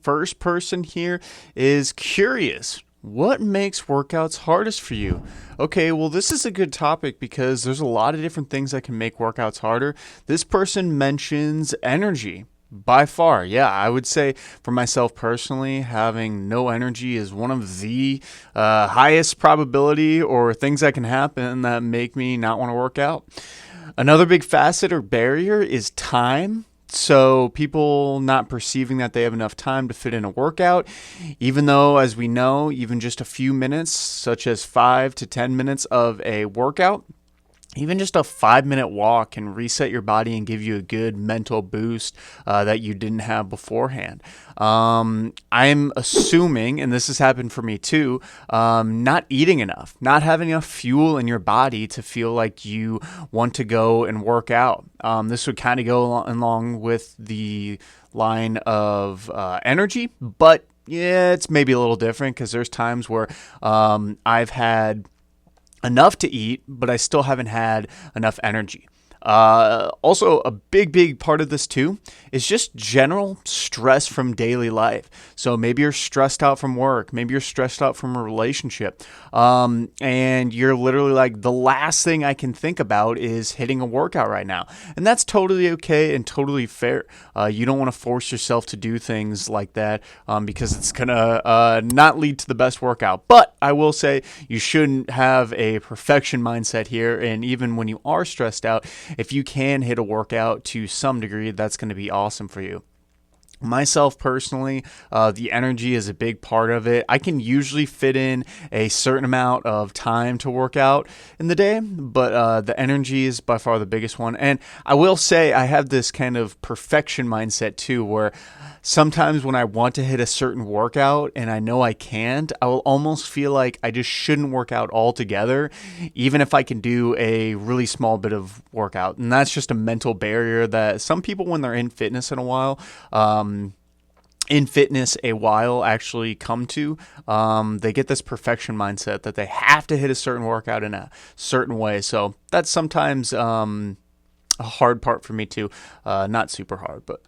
first person here is curious. What makes workouts hardest for you? Okay, well, this is a good topic because there's a lot of different things that can make workouts harder. This person mentions energy. By far, yeah, I would say for myself personally, having no energy is one of the highest probability or things that can happen that make me not want to work out. Another big facet or barrier is time. So people not perceiving that they have enough time to fit in a workout, even though, as we know, even just a few minutes, such as 5 to 10 minutes of a workout, even just a 5 minute walk can reset your body and give you a good mental boost that you didn't have beforehand. I'm assuming, and this has happened for me too, not eating enough, not having enough fuel in your body to feel like you want to go and work out. This would kind of go along with the line of energy, but yeah, it's maybe a little different because there's times where I've had enough to eat, but I still haven't had enough energy. Also, a big part of this too is just general stress from daily life. So maybe you're stressed out from work, maybe you're stressed out from a relationship, and you're literally like, the last thing I can think about is hitting a workout right now. And that's totally okay and totally fair. You don't want to force yourself to do things like that because it's going to not lead to the best workout. But I will say you shouldn't have a perfection mindset here. And even when you are stressed out, if you can hit a workout to some degree, that's going to be awesome for you. Myself personally, the energy is a big part of it. I can usually fit in a certain amount of time to work out in the day, but the energy is by far the biggest one. And I will say I have this kind of perfection mindset too, where sometimes when I want to hit a certain workout and I know I can't, I will almost feel like I just shouldn't work out altogether, even if I can do a really small bit of workout. And that's just a mental barrier that some people, when they're in fitness a while actually come to. They get this perfection mindset that they have to hit a certain workout in a certain way. So that's sometimes a hard part for me too. Not super hard, but